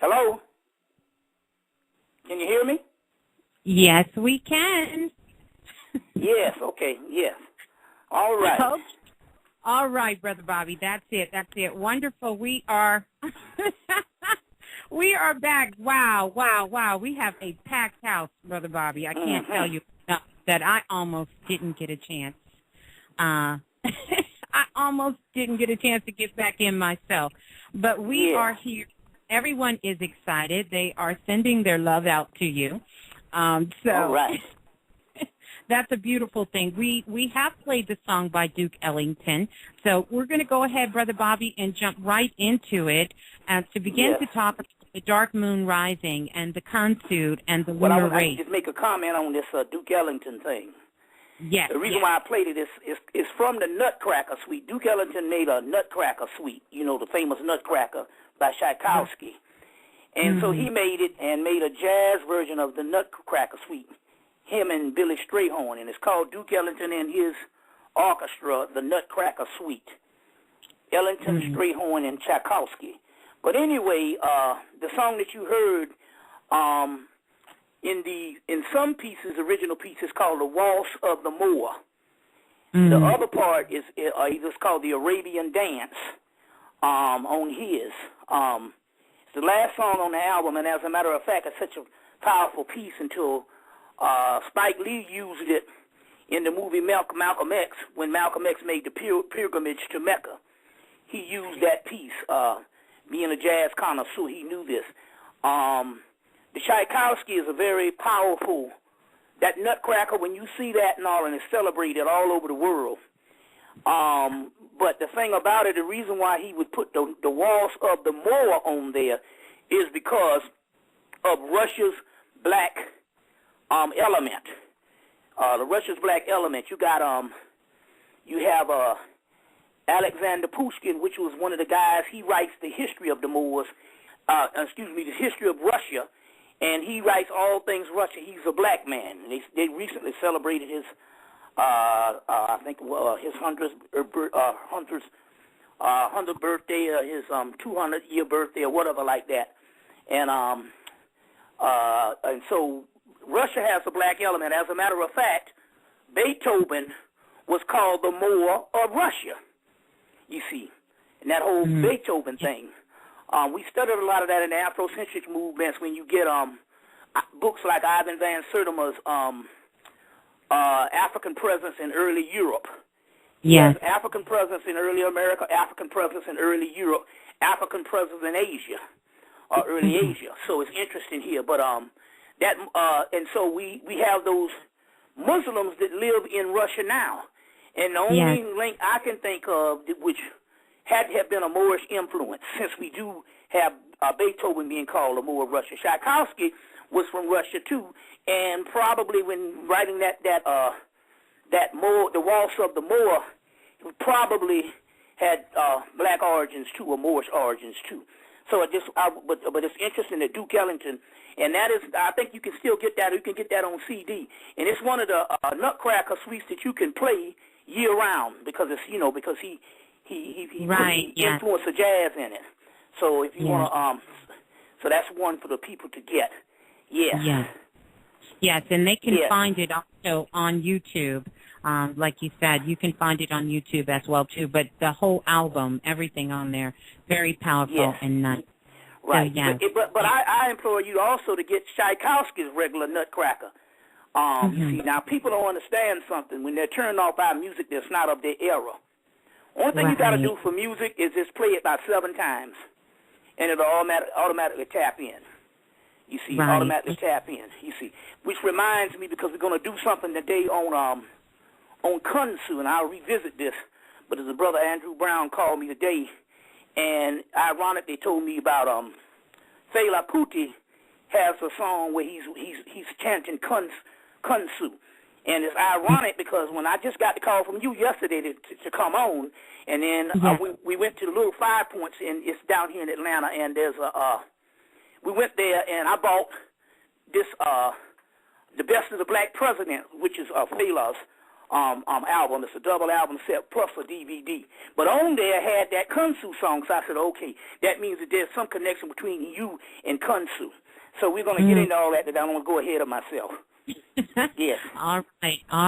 Hello? Can you hear me? Yes, we can. Yes, okay, yes. All right. Oh, all right, Brother Bobby. That's it. Wonderful. We are we are back. Wow. We have a packed house, Brother Bobby. I can't tell you enough that I almost didn't get a chance. I almost didn't get a chance to get back in myself. But we are here. Everyone is excited. They are sending their love out to you. All right. That's a beautiful thing. We have played the song by Duke Ellington, so we're going to go ahead, Brother Bobby, and jump right into it to begin to talk about the Dark Moon Rising and the Khonshu and the Lunar race. I just make a comment on this Duke Ellington thing. Yes. The reason why I played it is from the Nutcracker Suite. Duke Ellington made a Nutcracker Suite, you know, the famous Nutcracker by Tchaikovsky. And so he made it and made a jazz version of the Nutcracker Suite, him and Billy Strayhorn, and it's called Duke Ellington and his orchestra, the Nutcracker Suite. Ellington, Strayhorn, and Tchaikovsky. But anyway, the song that you heard in some pieces, original pieces, called the Waltz of the Moor. The other part is it's called the Arabian Dance on his. It's the last song on the album, and as a matter of fact, it's such a powerful piece until Spike Lee used it in the movie Malcolm X, when Malcolm X made the pilgrimage to Mecca. He used that piece. Being a jazz connoisseur, he knew this. The Tchaikovsky is a very powerful, that Nutcracker, when you see that and all, and it's celebrated all over the world. But the thing about it, the reason why he would put the Waltz of the Moor on there is because of Russia's black element. The Russia's black element. You got you have Alexander Pushkin, which was one of the guys. He writes the history of the Moors. The history of Russia, and he writes all things Russia. He's a black man. They recently celebrated his I think his 100th birthday, his 200-year birthday, or whatever like that, and so Russia has a black element. As a matter of fact, Beethoven was called the Moor of Russia. You see, and that whole Beethoven thing. We studied a lot of that in the Afrocentric movements. When you get books like Ivan Van Sertima's African Presence in Early Europe. Yes. African Presence in Early America, African Presence in Early Europe, African Presence in Asia, or Early Asia. So it's interesting here. But and so we have those Muslims that live in Russia now. And the only link I can think of which had to have been a Moorish influence, since we do have Beethoven being called a Moor of Russia. Tchaikovsky was from Russia too, and probably when writing that Moor, the Waltz of the Moor, he probably had black origins too, or Moorish origins too. So but it's interesting that Duke Ellington, and that is, I think you can still get that. You can get that on CD, and it's one of the Nutcracker suites that you can play year round because it's because he influenced the jazz in it. So if you want to, so that's one for the people to get. Yes, and they can find it also on YouTube. Like you said, you can find it on YouTube as well too. But the whole album, everything on there, very powerful and nice. Right. So, but I implore you also to get Tchaikovsky's regular Nutcracker. You see, now people don't understand something when they're turning off our music that's not of their era. Only thing you got to do for music is just play it about 7 times, and it'll automatically tap in. You see, automatically tap in. You see, which reminds me, because we're going to do something today on Khonshu, and I'll revisit this. But as a brother Andrew Brown called me today, and ironic, they told me about Fela Kuti has a song where he's chanting Khonshu. And it's ironic because when I just got the call from you yesterday to come on, and then we went to the little 5 Points, and it's down here in Atlanta, and there's we went there, and I bought this The Best of the Black President, which is Fela's album. It's a double album set plus a DVD. But on there had that Khonshu song, so I said, okay, that means that there's some connection between you and Khonshu. So we're going to get into all that, but I don't want to go ahead of myself. Yes. All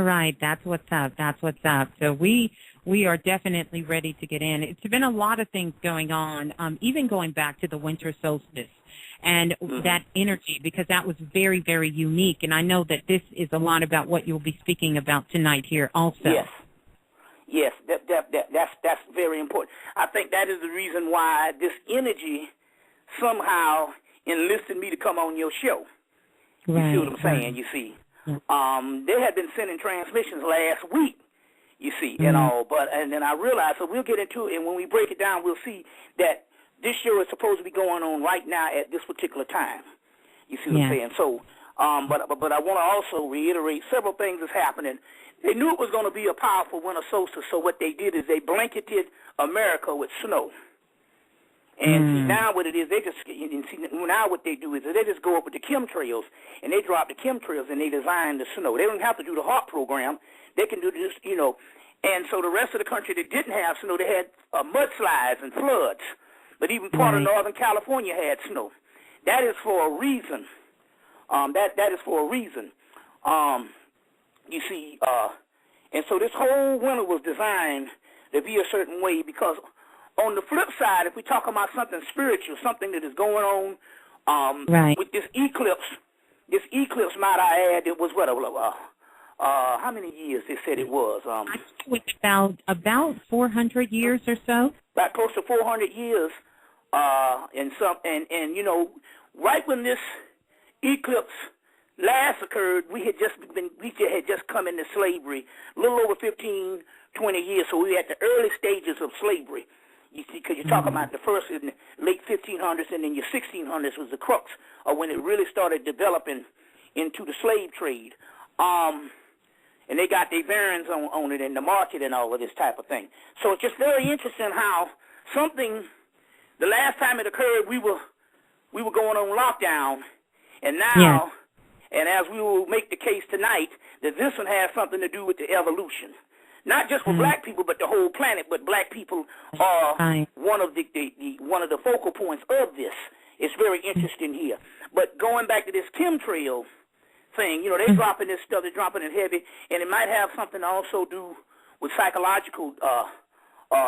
right. That's what's up. So we are definitely ready to get in. It's been a lot of things going on, even going back to the winter solstice and that energy, because that was very, very unique. And I know that this is a lot about what you'll be speaking about tonight here also. Yes, that's very important. I think that is the reason why this energy somehow enlisted me to come on your show. You see what I'm saying, you see. They had been sending transmissions last week, you see, and all, and then I realized, so we'll get into it, and when we break it down, we'll see that this show is supposed to be going on right now at this particular time. You see what I'm saying? So, but I want to also reiterate several things that's happening. They knew it was going to be a powerful winter solstice, so what they did is they blanketed America with snow. And see, now what it is, they just, now what they do is they just go up with the chemtrails, and they drop the chemtrails, and they design the snow. They don't have to do the HARP program. They can do this, you know. And so the rest of the country that didn't have snow, they had mudslides and floods. But even part of Northern California had snow. That is for a reason. That is for a reason. You see, and so this whole winter was designed to be a certain way, because on the flip side, if we talk about something spiritual, something that is going on with this eclipse, might I add, it was what, how many years they said it was? I think it was about 400 years or so. About close to 400 years, and you know, right when this eclipse last occurred, we had just come into slavery, a little over 15, 20 years. So we were at the early stages of slavery. You see, because you're talking about the first in the late 1500s, and then your 1600s was the crux of when it really started developing into the slave trade. And they got their bearings on it in the market and all of this type of thing. So it's just very interesting how something, the last time it occurred, we were going on lockdown, and now, and as we will make the case tonight, that this one has something to do with the evolution. Not just for black people, but the whole planet. But black people are one of the focal points of this. It's very interesting here. But going back to this chemtrail thing, you know, they're dropping this stuff, they're dropping it heavy, and it might have something to also do with psychological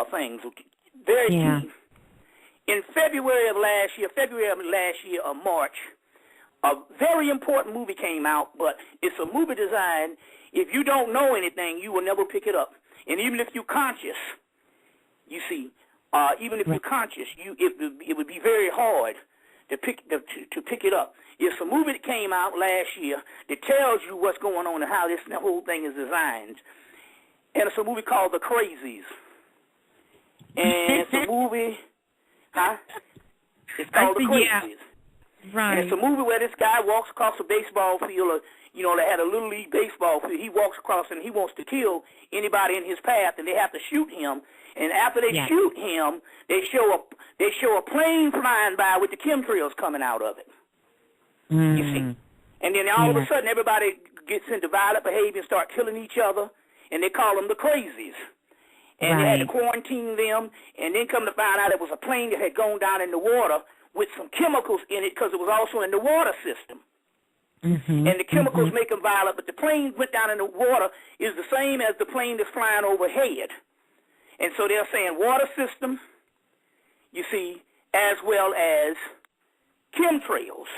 things. Very key. In February of last year, or March, a very important movie came out, but it's a movie designed, if you don't know anything, you will never pick it up. And even if you're conscious, you see, even if you're conscious, it would be very hard to pick it up. It's a movie that came out last year that tells you what's going on and how the whole thing is designed. And it's a movie called The Crazies. And it's a movie, it's called The Crazies. Right. And it's a movie where this guy walks across a baseball field, or, you know, they had a little league baseball field. He walks across and he wants to kill anybody in his path, and they have to shoot him. And after they shoot him, they show a plane flying by with the chemtrails coming out of it. You see, and then all of a sudden everybody gets into violent behavior and start killing each other, and they call them the Crazies. And they had to quarantine them, and then come to find out it was a plane that had gone down in the water with some chemicals in it, because it was also in the water system. And the chemicals make them violent, but the plane went down in the water is the same as the plane that's flying overhead. And so they're saying water system, you see, as well as chemtrails,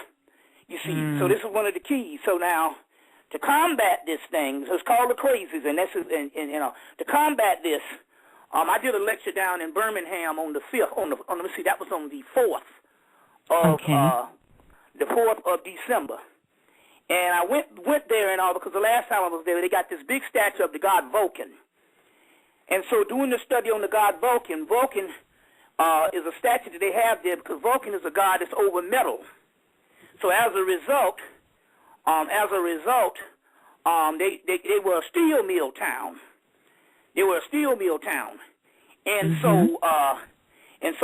you see. So this is one of the keys. So now, to combat this thing, so it's called The Crazies, and you know, to combat this, I did a lecture down in Birmingham on the 5th, let me see, that was on the 4th of December. And I went there and all, because the last time I was there, they got this big statue of the god Vulcan. And so doing the study on the god Vulcan, Vulcan is a statue that they have there because Vulcan is a god that's over metal. So as a result, they were a steel mill town. And so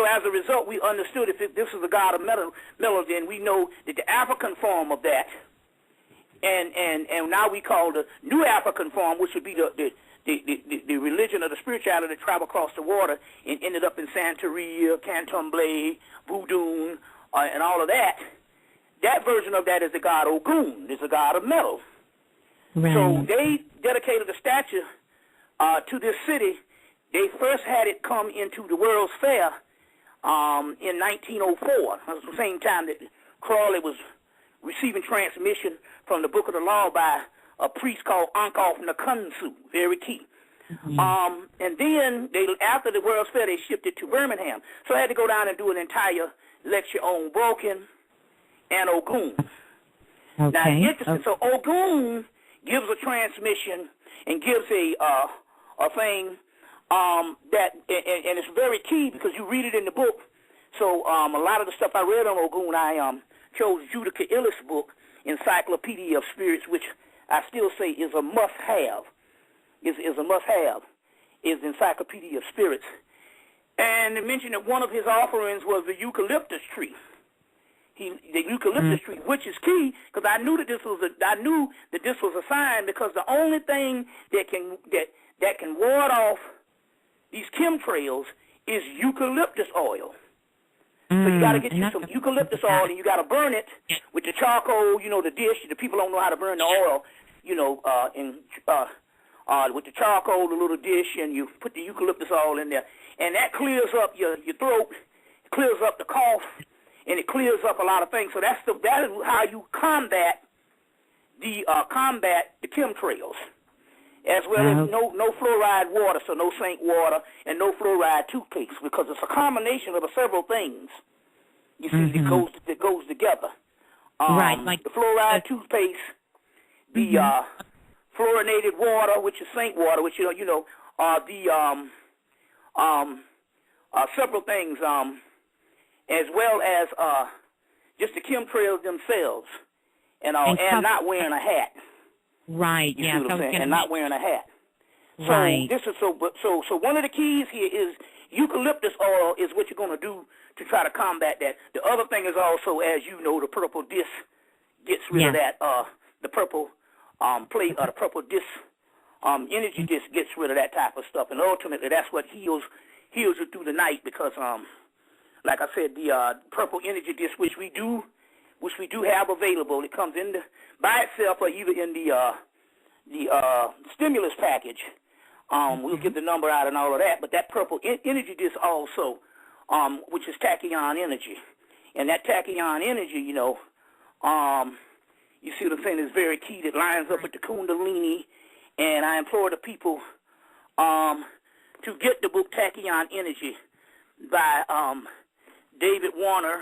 as a result, we understood if this is a god of metal, then we know that the African form of that and now we call the New African form, which would be the religion of the spirituality that traveled across the water and ended up in Santeria, Candomblé, Voodoo, and all of that. That version of that is the god Ogun, is the god of metal. Right. So they dedicated a statue to this city. They first had it come into the World's Fair in 1904. That was the same time that Crawley was receiving transmission from the Book of the Law by a priest called Khonshu, Khonshu, very key. Mm-hmm. And then, after the World's Fair, they shipped it to Birmingham. So I had to go down and do an entire lecture on Vulcan and Ogun. Okay. Now, it's interesting. Okay. So Ogun gives a transmission and gives a thing that, and it's very key because you read it in the book. So a lot of the stuff I read on Ogun, I chose Judica Illis' book, Encyclopedia of Spirits, which I still say is a must-have. Is a must-have. Is Encyclopedia of Spirits. And it mentioned that one of his offerings was the eucalyptus tree. The eucalyptus tree, which is key, because I knew that this was a sign, because the only thing that can ward off these chemtrails is eucalyptus oil. So you got to get you some eucalyptus oil, and you got to burn it with the charcoal. The dish. The people don't know how to burn the oil. With the charcoal, the little dish, and you put the eucalyptus oil in there, and that clears up your throat, clears up the cough, and it clears up a lot of things. So that is how you combat the chemtrails, as well as no fluoride water, so no Saint water and no fluoride toothpaste, because it's a combination of several things. You see, that goes together. Right, like the fluoride toothpaste, the fluorinated water, which is Saint water, which several things, as well as just the chemtrails themselves, and not wearing a hat. Right. You see what I'm saying? And not wearing a hat. Right. So this is so one of the keys here is eucalyptus oil is what you're going to do to try to combat that. The other thing is also, as you know, the purple disc gets rid of that. The purple the purple disc energy disc gets rid of that type of stuff, and ultimately that's what heals you through the night, because like I said, the purple energy disc, which we do have available, it comes in by itself or either in the stimulus package. We'll get the number out and all of that, but that purple energy disc also, which is tachyon energy, and that tachyon energy, you see what I'm saying, is very key. That lines up with the Kundalini, and I implore the people to get the book Tachyon Energy by David Warner